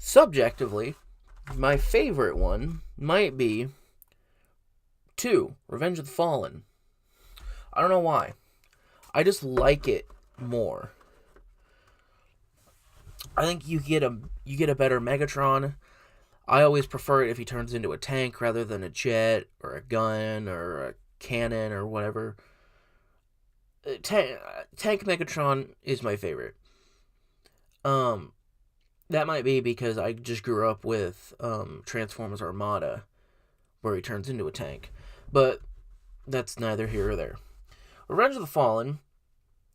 Subjectively, my favorite one might be 2, Revenge of the Fallen. I don't know why. I just like it more. I think you get a better Megatron. I always prefer it if he turns into a tank rather than a jet or a gun or a cannon or whatever. Tank Megatron is my favorite. Um, that might be because I just grew up with Transformers Armada, where he turns into a tank. But that's neither here or there. Revenge of the Fallen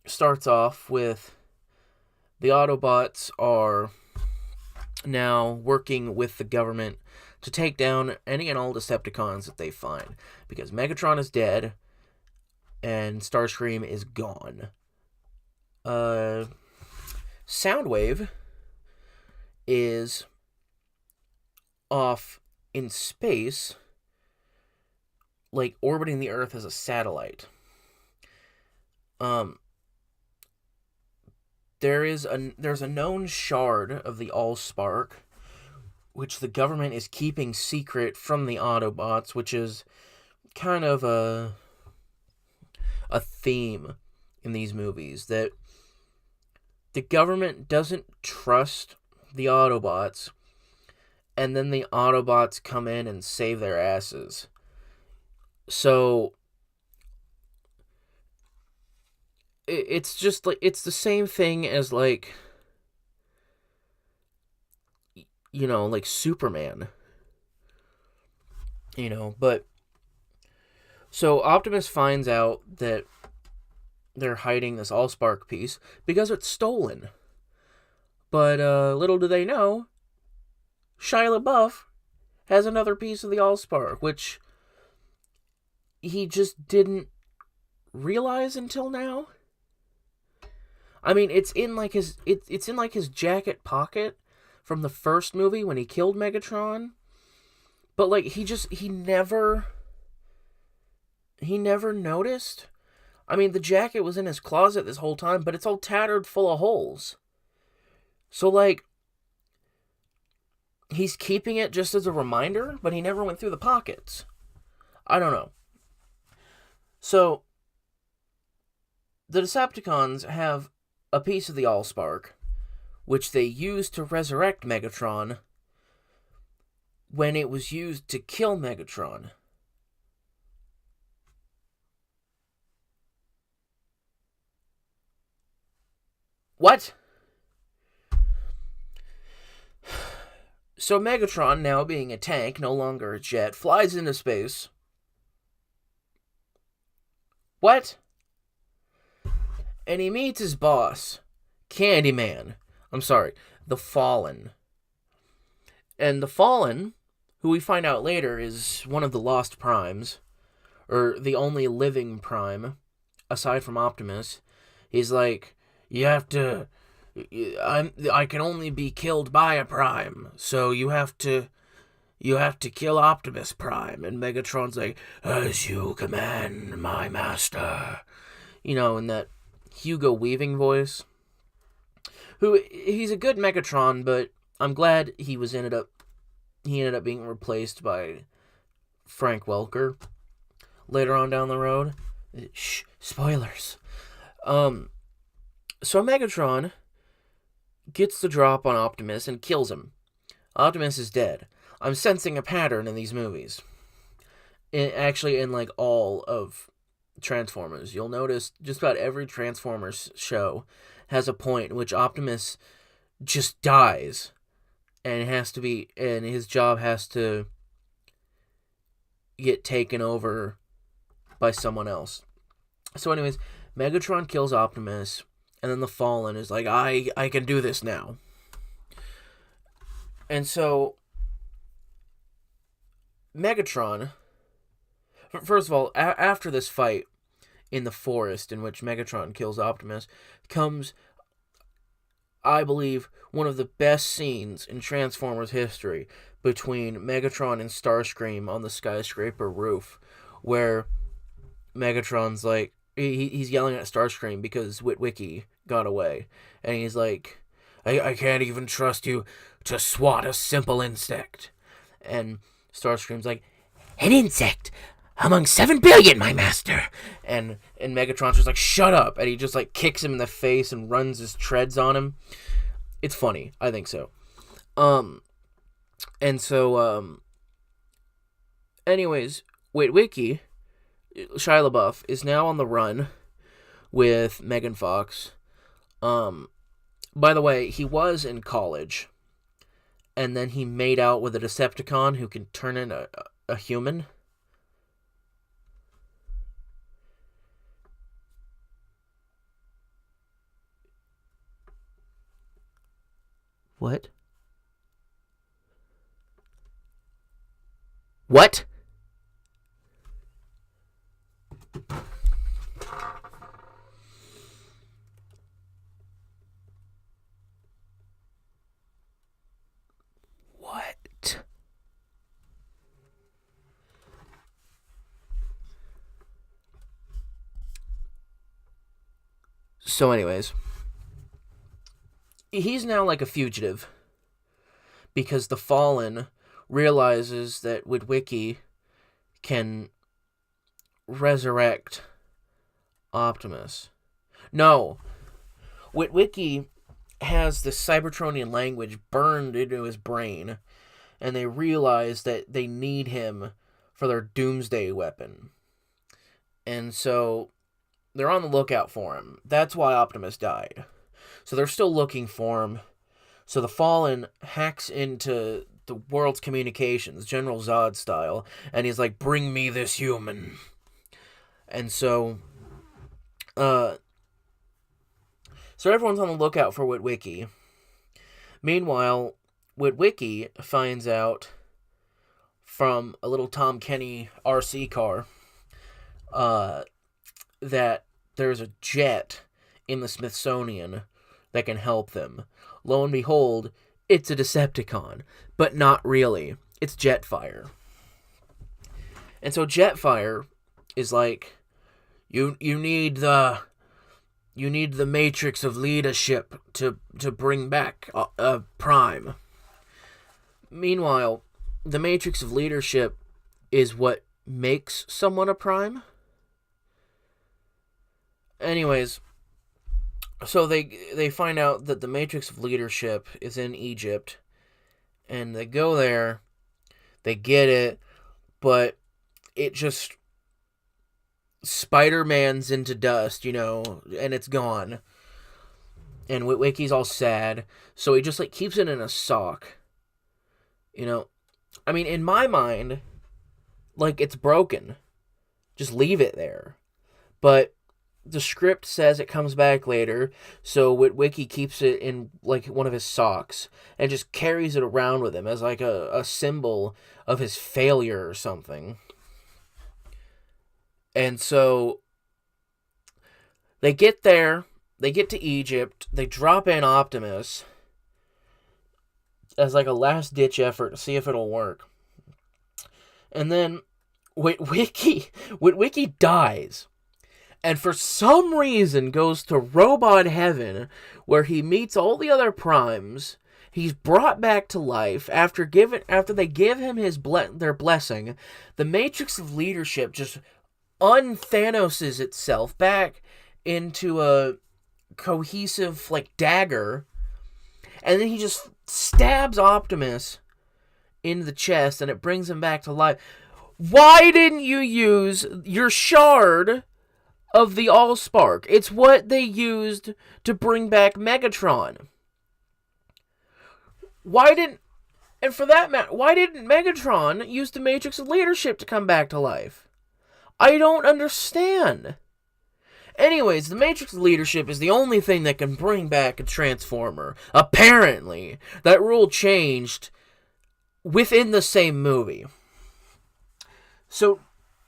starts off with the Autobots are now working with the government to take down any and all Decepticons that they find. Because Megatron is dead and Starscream is gone. Soundwave is off in space, like orbiting the Earth as a satellite. There's a known shard of the Allspark, which the government is keeping secret from the Autobots, which is kind of a theme in these movies, that the government doesn't trust the Autobots, and then the Autobots come in and save their asses. So it's just like, it's the same thing as like, like Superman. But so Optimus finds out that they're hiding this Allspark piece because it's stolen. But little do they know, Shia LaBeouf has another piece of the Allspark, which he just didn't realize until now. I mean, it's in like his jacket pocket from the first movie when he killed Megatron. But like he never noticed. I mean, the jacket was in his closet this whole time, but it's all tattered full of holes. So like he's keeping it just as a reminder, but he never went through the pockets. I don't know. So the Decepticons have a piece of the Allspark, which they used to resurrect Megatron when it was used to kill Megatron. What? So Megatron, now being a tank, no longer a jet, flies into space. What? And he meets his boss, Candyman. I'm sorry, the Fallen. And the Fallen, who we find out later is one of the Lost Primes, or the only living Prime, aside from Optimus, he's like, I can only be killed by a Prime, so you have to kill Optimus Prime. And Megatron's like, as you command, my master. In that Hugo Weaving voice. He's a good Megatron, but I'm glad he ended up being replaced by Frank Welker later on down the road. Shh, spoilers. So Megatron gets the drop on Optimus and kills him. Optimus is dead. I'm sensing a pattern in these movies. Actually, in like all of Transformers, you'll notice just about every Transformers show has a point in which Optimus just dies, and his job has to get taken over by someone else. So anyways, Megatron kills Optimus, and then the Fallen is like, I can do this now. And so Megatron, first of all, after this fight in the forest in which Megatron kills Optimus, comes, I believe, one of the best scenes in Transformers history between Megatron and Starscream on the skyscraper roof, where Megatron's like, he's yelling at Starscream because Witwicky got away, and he's like, I can't even trust you to swat a simple insect. And Starscream's like, an insect among 7 billion, my master. And Megatron's just like, shut up. And he just like kicks him in the face and runs his treads on him. It's funny. I think so. Anyways, Witwicky, Shia LaBeouf, is now on the run with Megan Fox. By the way, he was in college, and then he made out with a Decepticon who can turn into a human. What? What? What? So anyways, he's now like a fugitive because the Fallen realizes that Witwicky can resurrect Optimus. No, Witwicky has the Cybertronian language burned into his brain, and they realize that they need him for their doomsday weapon. And so they're on the lookout for him. That's why Optimus died. So they're still looking for him. So the Fallen hacks into the world's communications, General Zod style, and he's like, bring me this human. And so everyone's on the lookout for Witwicky. Meanwhile, Witwicky finds out from a little Tom Kenny RC car that there's a jet in the Smithsonian that can help them. Lo and behold, it's a Decepticon, but not really. It's Jetfire. And so Jetfire is like, you need the matrix of leadership to bring back Prime. Meanwhile, the matrix of leadership is what makes someone a Prime. Anyways, so they find out that the matrix of leadership is in Egypt, and they go there, they get it, but it just Spider-Man's into dust, and it's gone. And Witwicky's all sad, so he just keeps it in a sock. I mean, in my mind, it's broken. Just leave it there. But the script says it comes back later, so Witwicky keeps it in one of his socks and just carries it around with him as a symbol of his failure or something. And so they get there, they get to Egypt, they drop in Optimus as a last-ditch effort to see if it'll work. And then Witwicky dies. And for some reason goes to Robot Heaven, where he meets all the other Primes. He's brought back to life after they give him their blessing. The Matrix of Leadership just unthanoses itself back into a cohesive dagger, and then he just stabs Optimus in the chest, and it brings him back to life. Why didn't you use your shard of the Allspark? It's what they used to bring back Megatron. Why didn't Megatron use the Matrix of Leadership to come back to life? I don't understand. Anyways, the Matrix of Leadership is the only thing that can bring back a Transformer. Apparently, that rule changed within the same movie. So,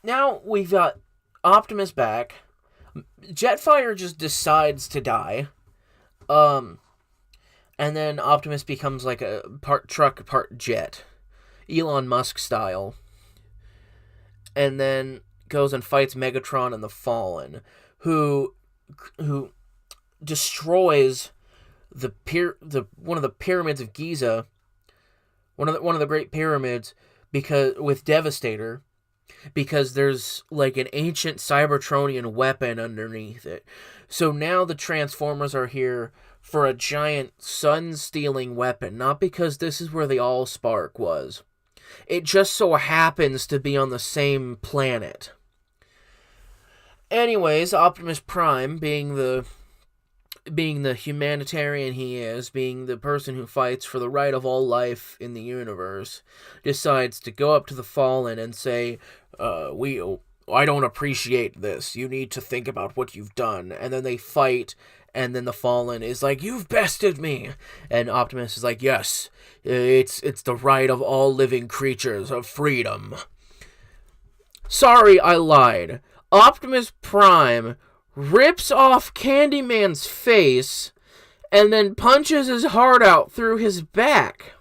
now we've got Optimus back. Jetfire just decides to die. And then Optimus becomes a part truck, part jet. Elon Musk style. And then goes and fights Megatron and the Fallen, who destroys one of the pyramids of Giza one of the Great Pyramids, because with Devastator, because there's like an ancient Cybertronian weapon underneath it. So now the Transformers are here for a giant sun-stealing weapon, not because this is where the Allspark was. It just so happens to be on the same planet. Anyways, Optimus Prime, being the humanitarian he is, being the person who fights for the right of all life in the universe, decides to go up to the Fallen and say, I don't appreciate this. You need to think about what you've done. And then they fight, and then the Fallen is like, you've bested me. And Optimus is like, yes, it's the right of all living creatures of freedom. Sorry, I lied. Optimus Prime rips off Candyman's face and then punches his heart out through his back.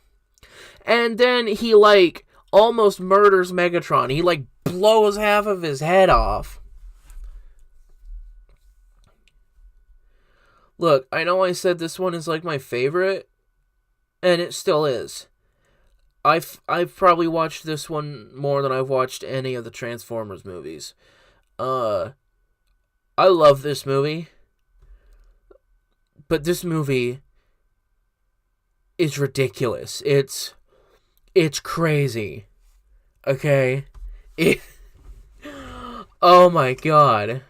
And then he, like, almost murders Megatron. He, like, blows half of his head off. Look, I know I said this one is, like, my favorite, and it still is. I've probably watched this one more than I've watched any of the Transformers movies. I love this movie, but this movie is ridiculous. It's crazy. Okay? Oh my god.